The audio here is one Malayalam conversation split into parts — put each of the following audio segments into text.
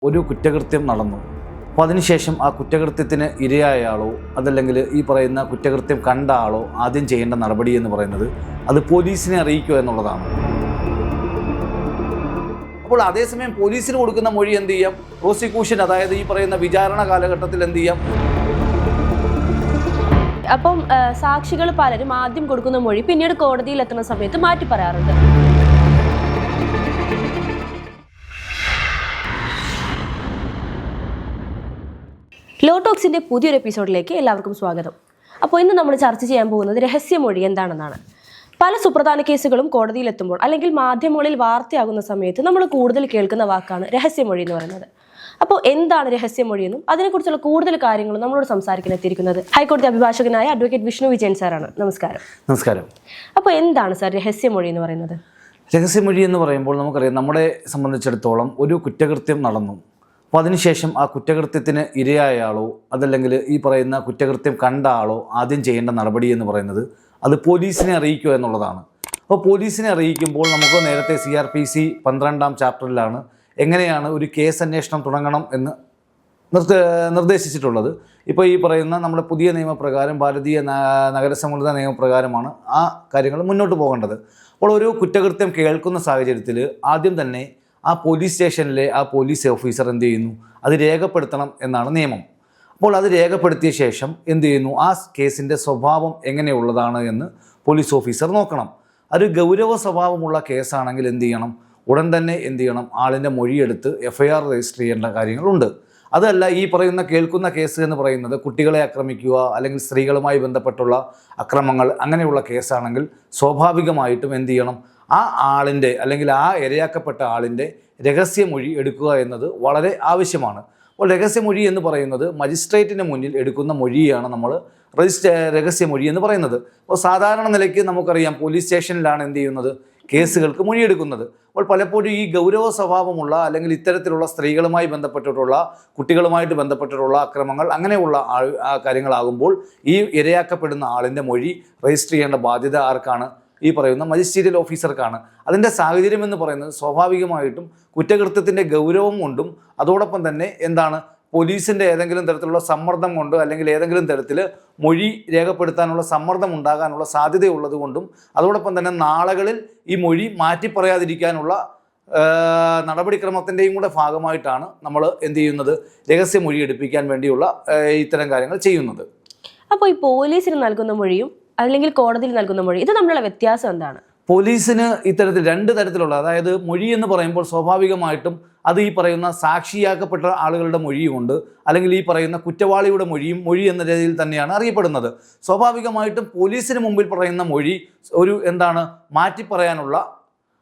ഒരു കുറ്റകൃത്യം നടന്നു. അപ്പോൾ അതിനുശേഷം ആ കുറ്റകൃത്യത്തിന് ഇരയായ ആളോ അതല്ലെങ്കിൽ ഈ പറയുന്ന കുറ്റകൃത്യം കണ്ട ആളോ ആദ്യം ചെയ്യേണ്ട നടപടി എന്ന് പറയുന്നത് അത് പോലീസിനെ അറിയിക്കുക എന്നുള്ളതാണ്. അപ്പോൾ അതേസമയം പോലീസിന് കൊടുക്കുന്ന മൊഴി എന്ത് ചെയ്യാം? പ്രോസിക്യൂഷൻ, അതായത് ഈ പറയുന്ന വിചാരണ കാലഘട്ടത്തിൽ എന്ത് ചെയ്യാം? അപ്പം സാക്ഷികൾ പലരും ആദ്യം കൊടുക്കുന്ന മൊഴി പിന്നീട് കോടതിയിൽ എത്തുന്ന സമയത്ത് മാറ്റി പറയാറുണ്ട്. ലോ ടോക്സിന്റെ പുതിയൊരു എപ്പിസോഡിലേക്ക് എല്ലാവർക്കും സ്വാഗതം. അപ്പോൾ ഇന്ന് നമ്മൾ ചർച്ച ചെയ്യാൻ പോകുന്നത് രഹസ്യമൊഴി എന്താണെന്നാണ്. പല സുപ്രധാന കേസുകളും കോടതിയിലെത്തുമ്പോൾ അല്ലെങ്കിൽ മാധ്യമങ്ങളിൽ വാർത്തയാകുന്ന സമയത്ത് നമ്മൾ കൂടുതൽ കേൾക്കുന്ന വാക്കാണ് രഹസ്യമൊഴി എന്ന് പറയുന്നത്. അപ്പോൾ എന്താണ് രഹസ്യമൊഴി എന്നും അതിനെക്കുറിച്ചുള്ള കൂടുതൽ കാര്യങ്ങളും നമ്മളോട് സംസാരിക്കാൻ എത്തിയിരിക്കുന്നത് ഹൈക്കോടതി അഭിഭാഷകനായ അഡ്വക്കേറ്റ് വിഷ്ണു വിജയൻ സാറാണ്. നമസ്കാരം. നമസ്കാരം. അപ്പോൾ എന്താണ് സാർ രഹസ്യമൊഴി എന്ന് പറയുന്നത്? രഹസ്യമൊഴി എന്ന് പറയുമ്പോൾ നമുക്കറിയാം, നമ്മളെ സംബന്ധിച്ചിടത്തോളം ഒരു കുറ്റകൃത്യം നടന്നു. അപ്പോൾ അതിനുശേഷം ആ കുറ്റകൃത്യത്തിന് ഇരയായ ആളോ അതല്ലെങ്കിൽ ഈ പറയുന്ന കുറ്റകൃത്യം കണ്ട ആളോ ആദ്യം ചെയ്യേണ്ട നടപടി എന്ന് പറയുന്നത് അത് പോലീസിനെ അറിയിക്കുക എന്നുള്ളതാണ്. അപ്പോൾ പോലീസിനെ അറിയിക്കുമ്പോൾ നമുക്ക് നേരത്തെ CRPC 12-ാം ചാപ്റ്ററിലാണ് എങ്ങനെയാണ് ഒരു കേസ് അന്വേഷണം തുടങ്ങണം എന്ന് നിർദ്ദേശിച്ചിട്ടുള്ളത്. ഇപ്പോൾ ഈ പറയുന്ന നമ്മുടെ പുതിയ നിയമപ്രകാരം, ഭാരതീയ നഗരസംഹിത നിയമപ്രകാരമാണ് ആ കാര്യങ്ങൾ മുന്നോട്ട് പോകേണ്ടത്. അപ്പോൾ ഒരു കുറ്റകൃത്യം കേൾക്കുന്ന സാഹചര്യത്തിൽ ആദ്യം തന്നെ ആ പോലീസ് സ്റ്റേഷനിലെ ആ പോലീസ് ഓഫീസർ എന്ത് ചെയ്യുന്നു? അത് രേഖപ്പെടുത്തണം എന്നാണ് നിയമം. അപ്പോൾ അത് രേഖപ്പെടുത്തിയ ശേഷം എന്ത് ചെയ്യുന്നു? ആ കേസിൻ്റെ സ്വഭാവം എങ്ങനെയുള്ളതാണ് എന്ന് പോലീസ് ഓഫീസർ നോക്കണം. ഒരു ഗൗരവ സ്വഭാവമുള്ള കേസാണെങ്കിൽ എന്ത് ചെയ്യണം? ഉടൻ തന്നെ എന്ത് ചെയ്യണം? ആളിൻ്റെ മൊഴിയെടുത്ത് FIR രജിസ്റ്റർ ചെയ്യേണ്ട കാര്യങ്ങളുണ്ട്. അതല്ല, ഈ പറയുന്ന കേൾക്കുന്ന കേസ് എന്ന് പറയുന്നത് കുട്ടികളെ ആക്രമിക്കുക അല്ലെങ്കിൽ സ്ത്രീകളുമായി ബന്ധപ്പെട്ടുള്ള അക്രമങ്ങൾ അങ്ങനെയുള്ള കേസാണെങ്കിൽ സ്വാഭാവികമായിട്ടും എന്ത് ചെയ്യണം? ആ ആളിൻ്റെ അല്ലെങ്കിൽ ആ ഇരയാക്കപ്പെട്ട ആളിൻ്റെ രഹസ്യമൊഴി എടുക്കുക എന്നത് വളരെ ആവശ്യമാണ്. അപ്പോൾ രഹസ്യമൊഴി എന്ന് പറയുന്നത് മജിസ്ട്രേറ്റിന് മുന്നിൽ എടുക്കുന്ന മൊഴിയാണ് നമ്മൾ രഹസ്യമൊഴി എന്ന് പറയുന്നത്. അപ്പോൾ സാധാരണ നിലയ്ക്ക് നമുക്കറിയാം, പോലീസ് സ്റ്റേഷനിലാണ് എന്ത് ചെയ്യുന്നത്? കേസുകൾക്ക് മൊഴിയെടുക്കുന്നത്. അപ്പോൾ പലപ്പോഴും ഈ ഗൗരവ സ്വഭാവമുള്ള അല്ലെങ്കിൽ ഇത്തരത്തിലുള്ള സ്ത്രീകളുമായി ബന്ധപ്പെട്ടിട്ടുള്ള, കുട്ടികളുമായിട്ട് ബന്ധപ്പെട്ടിട്ടുള്ള അക്രമങ്ങൾ അങ്ങനെയുള്ള കാര്യങ്ങളാകുമ്പോൾ ഈ ഇരയാക്കപ്പെടുന്ന ആളിൻ്റെ മൊഴി രജിസ്റ്റർ ചെയ്യേണ്ട ബാധ്യത ആർക്കാണ്? ഈ പറയുന്ന മജിസ്ട്രേറ്റ് ഓഫീസർക്കാണ്. അതിൻ്റെ സാഹചര്യം എന്ന് പറയുന്നത് സ്വാഭാവികമായിട്ടും കുറ്റകൃത്യത്തിൻ്റെ ഗൗരവം കൊണ്ടും അതോടൊപ്പം തന്നെ എന്താണ്, പോലീസിൻ്റെ ഏതെങ്കിലും തരത്തിലുള്ള സമ്മർദ്ദം കൊണ്ട് അല്ലെങ്കിൽ ഏതെങ്കിലും തരത്തിൽ മൊഴി രേഖപ്പെടുത്താനുള്ള സമ്മർദ്ദം ഉണ്ടാകാനുള്ള സാധ്യതയുള്ളത് കൊണ്ടും അതോടൊപ്പം തന്നെ നാളുകളിൽ ഈ മൊഴി മാറ്റി പറയാതിരിക്കാനുള്ള നടപടിക്രമത്തിൻ്റെയും കൂടെ ഭാഗമായിട്ടാണ് നമ്മൾ എന്ത് ചെയ്യുന്നത്? രഹസ്യമൊഴി എടുപ്പിക്കാൻ വേണ്ടിയുള്ള ഇത്തരം കാര്യങ്ങൾ ചെയ്യുന്നത്. അപ്പോൾ ഈ പോലീസിന് നൽകുന്ന മൊഴിയും അല്ലെങ്കിൽ കോടതിയിൽ നൽകുന്ന മൊഴി, ഇത് തമ്മിലുള്ള വ്യത്യാസം എന്താണ്? പോലീസിന് ഇത്തരത്തിൽ രണ്ട് തരത്തിലുള്ള, അതായത് മൊഴി എന്ന് പറയുമ്പോൾ സ്വാഭാവികമായിട്ടും അത് ഈ പറയുന്ന സാക്ഷിയാക്കപ്പെട്ട ആളുകളുടെ മൊഴിയുമുണ്ട്, അല്ലെങ്കിൽ ഈ പറയുന്ന കുറ്റവാളിയുടെ മൊഴി എന്ന രീതിയിൽ തന്നെയാണ് അറിയപ്പെടുന്നത്. സ്വാഭാവികമായിട്ടും പോലീസിന് മുമ്പിൽ പറയുന്ന മൊഴി ഒരു എന്താണ് മാറ്റി പറയാനുള്ള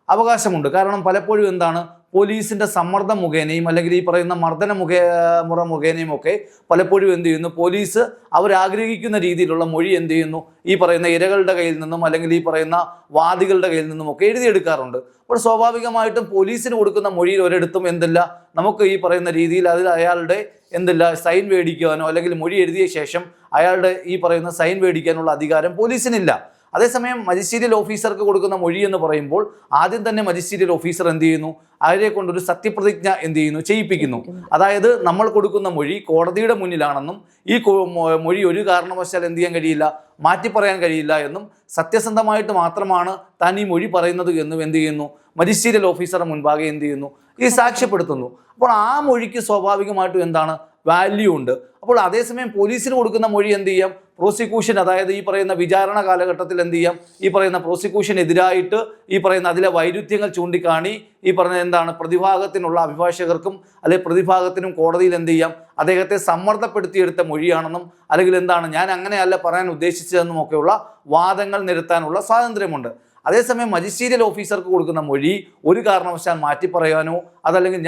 അവകാശമുണ്ട്. കാരണം പലപ്പോഴും എന്താണ്, പോലീസിൻ്റെ സമ്മർദ്ദം മുഖേനയും അല്ലെങ്കിൽ ഈ പറയുന്ന മർദ്ദന മുഖേനയും ഒക്കെ പലപ്പോഴും എന്ത് ചെയ്യുന്നു? പോലീസ് അവരാഗ്രഹിക്കുന്ന രീതിയിലുള്ള മൊഴി എന്ത് ചെയ്യുന്നു? ഈ പറയുന്ന ഇരകളുടെ കയ്യിൽ നിന്നും അല്ലെങ്കിൽ ഈ പറയുന്ന വാദികളുടെ കയ്യിൽ നിന്നും ഒക്കെ എഴുതിയെടുക്കാറുണ്ട്. അപ്പോൾ സ്വാഭാവികമായിട്ടും പോലീസിന് കൊടുക്കുന്ന മൊഴിയിൽ ഒരിടത്തും എന്തില്ല, നമുക്ക് ഈ പറയുന്ന രീതിയിൽ അതിൽ അയാളുടെ എന്തില്ല സൈൻ മേടിക്കുവാനോ അല്ലെങ്കിൽ മൊഴി എഴുതിയ ശേഷം അയാളുടെ ഈ പറയുന്ന സൈൻ മേടിക്കാനുള്ള അധികാരം പോലീസിനില്ല. അതേസമയം മജിസ്ട്രേറ്റ് ഓഫീസർക്ക് കൊടുക്കുന്ന മൊഴി എന്ന് പറയുമ്പോൾ ആദ്യം തന്നെ മജിസ്ട്രേറ്റ് ഓഫീസർ എന്ത് ചെയ്യുന്നു? അവരെ കൊണ്ടൊരു സത്യപ്രതിജ്ഞ എന്ത് ചെയ്യുന്നു? ചെയ്യിപ്പിക്കുന്നു. അതായത് നമ്മൾ കൊടുക്കുന്ന മൊഴി കോടതിയുടെ മുന്നിലാണെന്നും ഈ മൊഴി ഒരു കാരണവശാൽ എന്ത് ചെയ്യാൻ കഴിയില്ല, മാറ്റി പറയാൻ കഴിയില്ല എന്നും സത്യസന്ധമായിട്ട് മാത്രമാണ് താൻ ഈ മൊഴി പറയുന്നത് എന്നും എന്ത് ചെയ്യുന്നു? മജിസ്ട്രേറ്റ് ഓഫീസറുടെ മുൻപാകെ എന്ത് ചെയ്യുന്നു? ഈ സാക്ഷ്യപ്പെടുത്തുന്നു. അപ്പോൾ ആ മൊഴിക്ക് സ്വാഭാവികമായിട്ടും എന്താണ്? വാല്യൂ ഉണ്ട്. അപ്പോൾ അതേസമയം പോലീസിന് കൊടുക്കുന്ന മൊഴി എന്ത് ചെയ്യാം? പ്രോസിക്യൂഷൻ, അതായത് ഈ പറയുന്ന വിചാരണ കാലഘട്ടത്തിൽ എന്ത് ചെയ്യാം? ഈ പറയുന്ന പ്രോസിക്യൂഷനെതിരായിട്ട് ഈ പറയുന്ന അതിലെ വൈരുദ്ധ്യങ്ങൾ ചൂണ്ടിക്കാണി ഈ പറഞ്ഞ എന്താണ് പ്രതിഭാഗത്തിനുള്ള അഭിഭാഷകർക്കും അല്ലെങ്കിൽ പ്രതിഭാഗത്തിനും കോടതിയിൽ എന്ത് ചെയ്യാം? അദ്ദേഹത്തെ സമ്മർദ്ദപ്പെടുത്തിയെടുത്ത മൊഴിയാണെന്നും അല്ലെങ്കിൽ എന്താണ് ഞാൻ അങ്ങനെയല്ല പറയാൻ ഉദ്ദേശിച്ചതെന്നും ഒക്കെയുള്ള വാദങ്ങൾ നിരത്താനുള്ള സ്വാതന്ത്ര്യമുണ്ട്. അതേസമയം മജിസ്ട്രേറ്റ് ഓഫീസർക്ക് കൊടുക്കുന്ന മൊഴി ഒരു കാരണവശാൽ മാറ്റി പറയാനോ അതല്ലെങ്കിൽ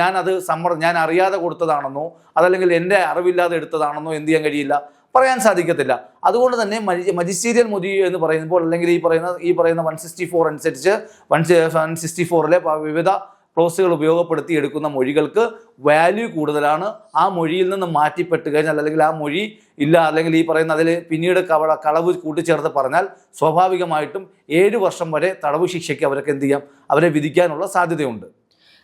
ഞാൻ അറിയാതെ കൊടുത്തതാണെന്നോ അതല്ലെങ്കിൽ എൻ്റെ അറിവില്ലാതെ എടുത്തതാണെന്നോ എന്ത് ചെയ്യാൻ കഴിയില്ല, പറയാൻ സാധിക്കത്തില്ല. അതുകൊണ്ട് തന്നെ മജിസ്ട്രേറ്റ് മൊഴി എന്ന് പറയുമ്പോൾ അല്ലെങ്കിൽ ഈ പറയുന്ന 164 അനുസരിച്ച് 164-ലെ വിവിധ ക്ലോസുകൾ ഉപയോഗപ്പെടുത്തി എടുക്കുന്ന മൊഴികൾക്ക് വാല്യൂ കൂടുതലാണ്. ആ മൊഴിയിൽ നിന്ന് മാറ്റിപ്പെട്ട് കഴിഞ്ഞാൽ അല്ലെങ്കിൽ ആ മൊഴി ഇല്ല അല്ലെങ്കിൽ ഈ പറയുന്ന അതിൽ പിന്നീട് കളവ് കൂട്ടിച്ചേർത്ത് പറഞ്ഞാൽ സ്വാഭാവികമായിട്ടും 7 വർഷം വരെ തടവ് ശിക്ഷയ്ക്ക് അവർക്ക് എന്ത് ചെയ്യാം, അവരെ വിധിക്കാനുള്ള സാധ്യതയുണ്ട്.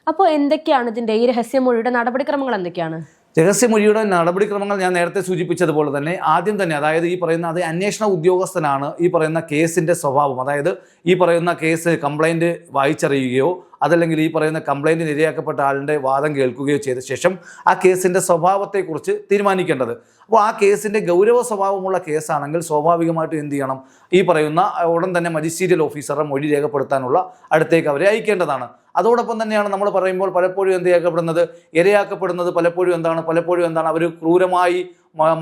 അപ്പോൾ എന്തൊക്കെയാണ് ഇതിന്റെ ഈ രഹസ്യമൊഴിയുടെ നടപടിക്രമങ്ങൾ എന്തൊക്കെയാണ്? രഹസ്യമൊഴിയുടെ നടപടിക്രമങ്ങൾ ഞാൻ നേരത്തെ സൂചിപ്പിച്ചതുപോലെ തന്നെ ആദ്യം തന്നെ, അതായത് ഈ പറയുന്ന അത് അന്വേഷണ ഉദ്യോഗസ്ഥനാണ് ഈ പറയുന്ന കേസിൻ്റെ സ്വഭാവം, അതായത് ഈ പറയുന്ന കേസ് കംപ്ലൈൻറ്റ് വായിച്ചറിയുകയോ അതല്ലെങ്കിൽ ഈ പറയുന്ന കംപ്ലൈൻറ്റിന് ഇരയാക്കപ്പെട്ട ആളിൻ്റെ വാദം കേൾക്കുകയോ ചെയ്ത ശേഷം ആ കേസിൻ്റെ സ്വഭാവത്തെക്കുറിച്ച് തീരുമാനിക്കേണ്ടത്. അപ്പോൾ ആ കേസിൻ്റെ ഗൗരവ സ്വഭാവമുള്ള കേസാണെങ്കിൽ സ്വാഭാവികമായിട്ടും എന്ത് ചെയ്യണം, ഈ പറയുന്ന ഉടൻ തന്നെ മജിസ്ട്രേറ്റ് ഓഫീസറെ മൊഴി രേഖപ്പെടുത്താനുള്ള അടുത്തേക്ക് അവരെ അയക്കേണ്ടതാണ്. അതോടൊപ്പം തന്നെയാണ് നമ്മൾ പറയുമ്പോൾ പലപ്പോഴും എന്ത് ചെയ്യപ്പെടുന്നത്, ഇരയാക്കപ്പെടുന്നത് പലപ്പോഴും എന്താണ് അവർ ക്രൂരമായി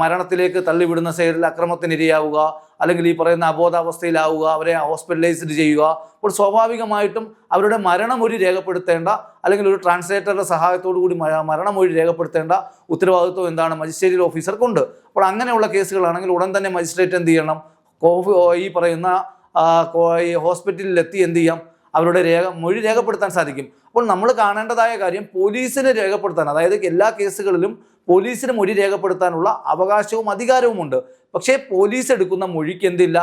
മരണത്തിലേക്ക് തള്ളിവിടുന്ന സൈഡിൽ അക്രമത്തിനിരയാവുക, അല്ലെങ്കിൽ ഈ പറയുന്ന അബോധാവസ്ഥയിലാവുക, അവരെ ഹോസ്പിറ്റലൈസ്ഡ് ചെയ്യുക. അപ്പോൾ സ്വാഭാവികമായിട്ടും അവരുടെ മരണമൊഴി രേഖപ്പെടുത്തേണ്ട, അല്ലെങ്കിൽ ഒരു ട്രാൻസ്ലേറ്ററുടെ സഹായത്തോടു കൂടി മരണമൊഴി രേഖപ്പെടുത്തേണ്ട ഉത്തരവാദിത്വം എന്താണ്, മജിസ്ട്രേറ്റ് ഓഫീസർക്കുണ്ട്. അപ്പോൾ അങ്ങനെയുള്ള കേസുകളാണെങ്കിൽ ഉടൻ തന്നെ മജിസ്ട്രേറ്റ് എന്ത് ചെയ്യണം, ഈ പറയുന്ന ഈ ഹോസ്പിറ്റലിലെത്തി എന്ത് ചെയ്യാം, അവരുടെ മൊഴി രേഖപ്പെടുത്താൻ സാധിക്കും. അപ്പോൾ നമ്മൾ കാണേണ്ടതായ കാര്യം പോലീസിനെ രേഖപ്പെടുത്താൻ, അതായത് എല്ലാ കേസുകളിലും പോലീസിന് മൊഴി രേഖപ്പെടുത്താനുള്ള അവകാശവും അധികാരവുമുണ്ട്. പക്ഷേ പോലീസ് എടുക്കുന്ന മൊഴിക്ക് എന്തില്ല,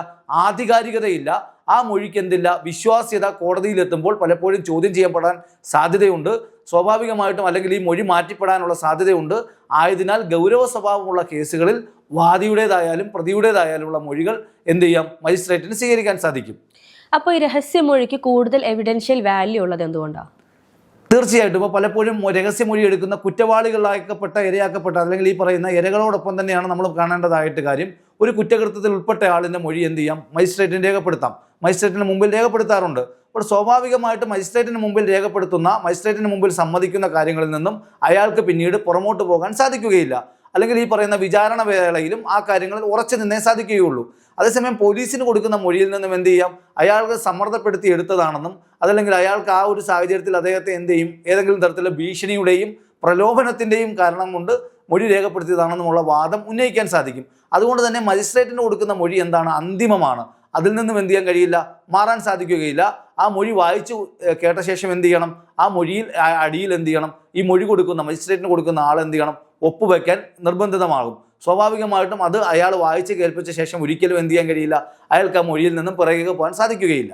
ആധികാരികതയില്ല. ആ മൊഴിക്ക് എന്തില്ല, വിശ്വാസ്യത കോടതിയിലെത്തുമ്പോൾ പലപ്പോഴും ചോദ്യം ചെയ്യപ്പെടാൻ സാധ്യതയുണ്ട് സ്വാഭാവികമായിട്ടും, അല്ലെങ്കിൽ ഈ മൊഴി മാറ്റിപ്പെടാനുള്ള സാധ്യതയുണ്ട്. ആയതിനാൽ ഗൗരവ സ്വഭാവമുള്ള കേസുകളിൽ വാദിയുടേതായാലും പ്രതിയുടേതായാലുമുള്ള മൊഴികൾ എന്ത് ചെയ്യാം, മജിസ്ട്രേറ്റിന് സ്വീകരിക്കാൻ സാധിക്കും. അപ്പോൾ ഈ രഹസ്യമൊഴിക്ക് കൂടുതൽ എവിഡൻഷ്യൽ വാല്യൂ ഉള്ളത് എന്തുകൊണ്ടാണ്? തീർച്ചയായിട്ടും ഇപ്പോൾ പലപ്പോഴും രഹസ്യമൊഴി എടുക്കുന്ന കുറ്റവാളികളാക്കപ്പെട്ട ഇരയാക്കപ്പെട്ട അല്ലെങ്കിൽ ഈ പറയുന്ന ഇരകളോടൊപ്പം തന്നെയാണ് നമ്മൾ കാണേണ്ടതായിട്ട് കാര്യം, ഒരു കുറ്റകൃത്യത്തിൽ ഉൾപ്പെട്ട ആളിൻ്റെ മൊഴി എന്ത് ചെയ്യാം, മജിസ്ട്രേറ്റിന് രേഖപ്പെടുത്താം, മജിസ്ട്രേറ്റിന് മുമ്പിൽ രേഖപ്പെടുത്താറുണ്ട്. അപ്പോൾ സ്വാഭാവികമായിട്ട് മജിസ്ട്രേറ്റിന് മുമ്പിൽ സമ്മതിക്കുന്ന കാര്യങ്ങളിൽ നിന്നും അയാൾക്ക് പിന്നീട് പുറമോട്ട് പോകാൻ സാധിക്കുകയില്ല, അല്ലെങ്കിൽ ഈ പറയുന്ന വിചാരണ വേളയിലും ആ കാര്യങ്ങളിൽ ഉറച്ചു നിന്നേ സാധിക്കുകയുള്ളൂ. അതേസമയം പോലീസിന് കൊടുക്കുന്ന മൊഴിയിൽ നിന്നും എന്ത് ചെയ്യാം, അയാൾക്ക് സമ്മർദ്ദപ്പെടുത്തി എടുത്തതാണെന്നും അതല്ലെങ്കിൽ അയാൾക്ക് ആ ഒരു സാഹചര്യത്തിൽ അദ്ദേഹത്തെ എന്ത് ചെയ്യും, ഏതെങ്കിലും തരത്തിലുള്ള ഭീഷണിയുടെയും പ്രലോഭനത്തിൻ്റെയും കാരണം കൊണ്ട് മൊഴി രേഖപ്പെടുത്തിയതാണെന്നുമുള്ള വാദം ഉന്നയിക്കാൻ സാധിക്കും. അതുകൊണ്ട് തന്നെ മജിസ്ട്രേറ്റിന് കൊടുക്കുന്ന മൊഴി എന്താണ്, അന്തിമമാണ്. അതിൽ നിന്നും എന്ത് ചെയ്യാൻ കഴിയില്ല, മാറാൻ സാധിക്കുകയില്ല. ആ മൊഴി വായിച്ചു കേട്ട ശേഷം എന്ത് ചെയ്യണം, ആ മൊഴിയിൽ അടിയിൽ എന്ത് ചെയ്യണം, ഈ മൊഴി കൊടുക്കുന്ന മജിസ്ട്രേറ്റിന് കൊടുക്കുന്ന ആൾ എന്ത് ചെയ്യണം, ഒപ്പുവെക്കാൻ നിർബന്ധിതമാകും. സ്വാഭാവികമായിട്ടും അത് അയാൾ വായിച്ച് കേൾപ്പിച്ച ശേഷം ഒരിക്കലും എന്ത് ചെയ്യാൻ കഴിയില്ല, അയാൾക്ക് ആ മൊഴിയിൽ നിന്നും പിറകെ പോകാൻ സാധിക്കുകയില്ല.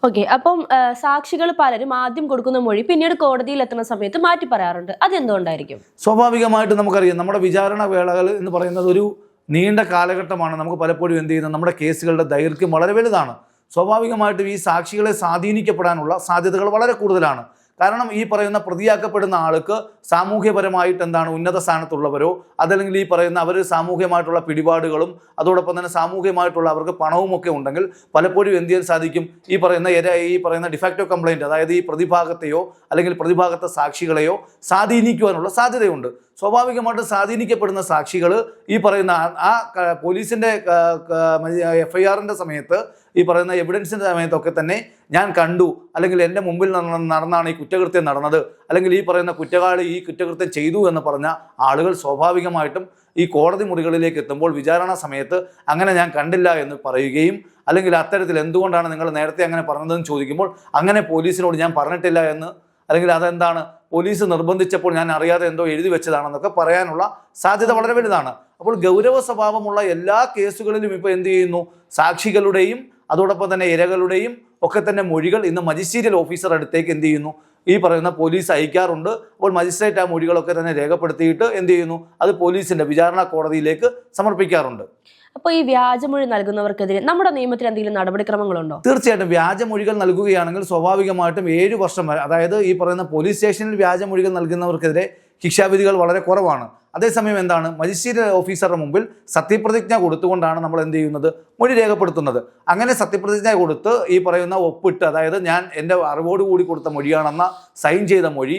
ഓക്കെ, അപ്പം സാക്ഷികൾ പലരും ആദ്യം കൊടുക്കുന്ന മൊഴി പിന്നീട് കോടതിയിൽ എത്തുന്ന സമയത്ത് മാറ്റി പറയാറുണ്ട്, അതെന്തുകൊണ്ടായിരിക്കും? സ്വാഭാവികമായിട്ടും നമുക്കറിയാം, നമ്മുടെ വിചാരണ വേളകൾ എന്ന് പറയുന്നത് ഒരു നീണ്ട കാലഘട്ടമാണ്. നമുക്ക് പലപ്പോഴും എന്ത് ചെയ്യുന്നത്, നമ്മുടെ കേസുകളുടെ ദൈർഘ്യം വളരെ വലുതാണ്. സ്വാഭാവികമായിട്ടും ഈ സാക്ഷികളെ സ്വാധീനിക്കപ്പെടാനുള്ള സാധ്യതകൾ വളരെ കൂടുതലാണ്. കാരണം ഈ പറയുന്ന പ്രതിയാക്കപ്പെടുന്ന ആൾക്ക് സാമൂഹ്യപരമായിട്ട് എന്താണ്, ഉന്നത സ്ഥാനത്തുള്ളവരോ അതല്ലെങ്കിൽ ഈ പറയുന്ന അവർ സാമൂഹ്യമായിട്ടുള്ള പിടിപാടുകളും അതോടൊപ്പം തന്നെ സാമൂഹ്യമായിട്ടുള്ള അവർക്ക് പണവും ഒക്കെ ഉണ്ടെങ്കിൽ പലപ്പോഴും എന്ത് ചെയ്യാൻ സാധിക്കും, ഈ പറയുന്ന ഡിഫാക്റ്റോ കംപ്ലൈൻറ്റ്, അതായത് ഈ പ്രതിഭാഗത്തെയോ അല്ലെങ്കിൽ പ്രതിഭാഗത്തെ സാക്ഷികളെയോ സ്വാധീനിക്കുവാനുള്ള സാധ്യതയുണ്ട്. സ്വാഭാവികമായിട്ട് സ്വാധീനിക്കപ്പെടുന്ന സാക്ഷികൾ ഈ പറയുന്ന ആ പോലീസിൻ്റെ FIR-ൻ്റെ സമയത്ത്, ഈ പറയുന്ന എവിഡൻസിൻ്റെ സമയത്തൊക്കെ തന്നെ ഞാൻ കണ്ടു, അല്ലെങ്കിൽ എൻ്റെ മുമ്പിൽ നടന്നാണ് ഈ കുറ്റകൃത്യം നടന്നത്, അല്ലെങ്കിൽ ഈ പറയുന്ന കുറ്റവാളി ഈ കുറ്റകൃത്യം ചെയ്തു എന്ന് പറഞ്ഞ ആളുകൾ സ്വാഭാവികമായിട്ടും ഈ കോടതി മുറികളിലേക്ക് എത്തുമ്പോൾ വിചാരണ സമയത്ത് അങ്ങനെ ഞാൻ കണ്ടില്ല എന്ന് പറയുകയും, അല്ലെങ്കിൽ അത്തരത്തിൽ എന്തുകൊണ്ടാണ് നിങ്ങൾ നേരത്തെ അങ്ങനെ പറഞ്ഞതെന്ന് ചോദിക്കുമ്പോൾ അങ്ങനെ പോലീസിനോട് ഞാൻ പറഞ്ഞിട്ടില്ല എന്ന്, അല്ലെങ്കിൽ അതെന്താണ് പോലീസ് നിർബന്ധിച്ചപ്പോൾ ഞാൻ അറിയാതെ എന്തോ എഴുതി വെച്ചതാണെന്നൊക്കെ പറയാനുള്ള സാധ്യത വളരെ വലുതാണ്. അപ്പോൾ ഗൗരവ സ്വഭാവമുള്ള എല്ലാ കേസുകളിലും ഇപ്പോൾ എന്ത് ചെയ്യുന്നു, സാക്ഷികളുടെയും അതോടൊപ്പം തന്നെ ഇരകളുടെയും ഒക്കെ തന്നെ മൊഴികൾ ഇന്ന് മജിസ്ട്രേറ്റ് ഓഫീസർ അടുത്തേക്ക് എന്ത് ചെയ്യുന്നു, ഈ പറയുന്ന പോലീസ് അയക്കാറുണ്ട്. അപ്പോൾ മജിസ്ട്രേറ്റ് ആ മൊഴികളൊക്കെ തന്നെ രേഖപ്പെടുത്തിയിട്ട് എന്ത് ചെയ്യുന്നു, അത് പോലീസിൻ്റെ വിചാരണ കോടതിയിലേക്ക് സമർപ്പിക്കാറുണ്ട്. അപ്പോൾ ഈ വ്യാജമൊഴി നൽകുന്നവർക്കെതിരെ നമ്മുടെ നിയമത്തിൽ എന്തെങ്കിലും നടപടിക്രമങ്ങളുണ്ടോ? തീർച്ചയായിട്ടും വ്യാജമൊഴികൾ നൽകുകയാണെങ്കിൽ സ്വാഭാവികമായിട്ടും 7 വർഷം വരെ, അതായത് ഈ പറയുന്ന പോലീസ് സ്റ്റേഷനിൽ വ്യാജമൊഴികൾ നൽകുന്നവർക്കെതിരെ ശിക്ഷാവിധികൾ വളരെ കുറവാണ്. അതേസമയം എന്താണ്, മജിസ്ട്രേറ്റ് ഓഫീസറുടെ മുമ്പിൽ സത്യപ്രതിജ്ഞ കൊടുത്തുകൊണ്ടാണ് നമ്മൾ എന്ത് ചെയ്യുന്നത്, മൊഴി രേഖപ്പെടുത്തുന്നത്. അങ്ങനെ സത്യപ്രതിജ്ഞ കൊടുത്ത് ഈ പറയുന്ന ഒപ്പിട്ട്, അതായത് ഞാൻ എൻ്റെ അറിവോടുകൂടി കൊടുത്ത മൊഴിയാണെന്ന സൈൻ ചെയ്ത മൊഴി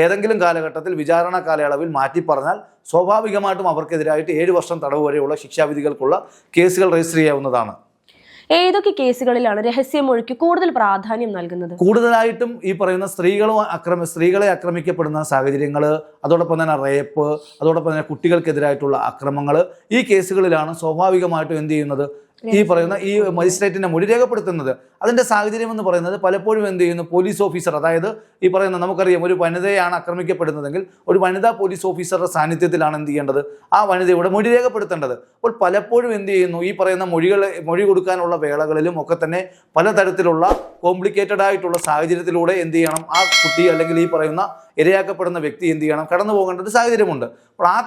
ഏതെങ്കിലും കാലഘട്ടത്തിൽ വിചാരണ കാലയളവിൽ മാറ്റി പറഞ്ഞാൽ സ്വാഭാവികമായിട്ടും അവർക്കെതിരായിട്ട് 7 വർഷം തടവ് വരെയുള്ള ശിക്ഷാവിധികൾക്കുള്ള കേസുകൾ രജിസ്റ്റർ ചെയ്യാവുന്നതാണ്. ഏതൊക്കെ കേസുകളിലാണ് രഹസ്യമൊഴിക്ക് കൂടുതൽ പ്രാധാന്യം നൽകുന്നത്? കൂടുതലായിട്ടും ഈ പറയുന്ന സ്ത്രീകളെ ആക്രമിക്കപ്പെടുന്ന സാഹചര്യങ്ങൾ, അതോടൊപ്പം തന്നെ റേപ്പ്, അതോടൊപ്പം തന്നെ കുട്ടികൾക്കെതിരായിട്ടുള്ള അക്രമങ്ങൾ, ഈ കേസുകളിലാണ് സ്വാഭാവികമായിട്ടും എന്ത് ചെയ്യുന്നത്, ഈ പറയുന്ന ഈ മജിസ്ട്രേറ്റിന്റെ മൊഴി രേഖപ്പെടുത്തുന്നത്. അതിന്റെ സാഹചര്യം എന്ന് പറയുന്നത് പലപ്പോഴും എന്ത് ചെയ്യുന്നു, പോലീസ് ഓഫീസർ, അതായത് ഈ പറയുന്ന നമുക്കറിയാം ഒരു വനിതയാണ് ആക്രമിക്കപ്പെടുന്നതെങ്കിൽ ഒരു വനിതാ പോലീസ് ഓഫീസറുടെ സാന്നിധ്യത്തിലാണ് എന്ത് ചെയ്യേണ്ടത്, ആ വനിതയുടെ മൊഴി രേഖപ്പെടുത്തേണ്ടത്. അപ്പോൾ പലപ്പോഴും എന്ത് ചെയ്യുന്നു, ഈ പറയുന്ന മൊഴി കൊടുക്കാനുള്ള വേളകളിലും ഒക്കെ തന്നെ പലതരത്തിലുള്ള കോംപ്ലിക്കേറ്റഡ് ആയിട്ടുള്ള സാഹചര്യത്തിലൂടെ എന്ത് ചെയ്യണം, ആ കുട്ടി അല്ലെങ്കിൽ ഈ പറയുന്ന ഇരയാക്കപ്പെടുന്ന വ്യക്തി എന്ത് ചെയ്യണം, കടന്നു പോകേണ്ട ഒരു സാഹചര്യമുണ്ട്. അപ്പോൾ ആ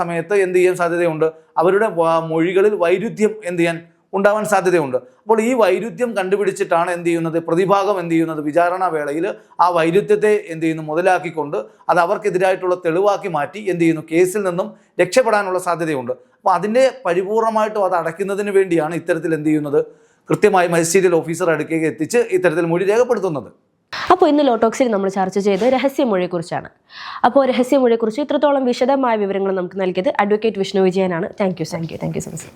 സമയത്ത് എന്ത് ചെയ്യാൻ സാധ്യതയുണ്ട്, അവരുടെ മൊഴികളിൽ വൈരുദ്ധ്യം എന്ത് ചെയ്യാൻ ഉണ്ടാവാൻ സാധ്യതയുണ്ട്. അപ്പോൾ ഈ വൈരുദ്ധ്യം കണ്ടുപിടിച്ചിട്ടാണ് എന്ത് ചെയ്യുന്നത്, പ്രതിഭാഗം എന്ത് ചെയ്യുന്നത്, വിചാരണ വേളയിൽ ആ വൈരുദ്ധ്യത്തെ എന്ത് ചെയ്യുന്നു, മുതലാക്കിക്കൊണ്ട് അത് അവർക്കെതിരായിട്ടുള്ള തെളിവാക്കി മാറ്റി എന്ത് ചെയ്യുന്നു, കേസിൽ നിന്നും രക്ഷപ്പെടാനുള്ള സാധ്യതയുണ്ട്. അപ്പോൾ അതിൻ്റെ പരിപൂർണമായിട്ടും അത് അടയ്ക്കുന്നതിന് വേണ്ടിയാണ് ഇത്തരത്തിൽ എന്ത് ചെയ്യുന്നത്, കൃത്യമായി മജിസ്ട്രേറ്റ് ഓഫീസർ അടുക്കേക്ക് എത്തിച്ച് ഇത്തരത്തിൽ മൊഴി രേഖപ്പെടുത്തുന്നത്. അപ്പോൾ ഇന്ന് ലോട്ടോക്സിൽ നമ്മൾ ചർച്ച ചെയ്ത് രഹസ്യമൊഴിയെക്കുറിച്ചാണ്. അപ്പോൾ രഹസ്യമൊഴിയെക്കുറിച്ച് ഇത്രത്തോളം വിശദമായ വിവരങ്ങൾ നമുക്ക് നൽകിയത് അഡ്വക്കേറ്റ് വിഷ്ണു വിജയനാണ്. Thank you so much.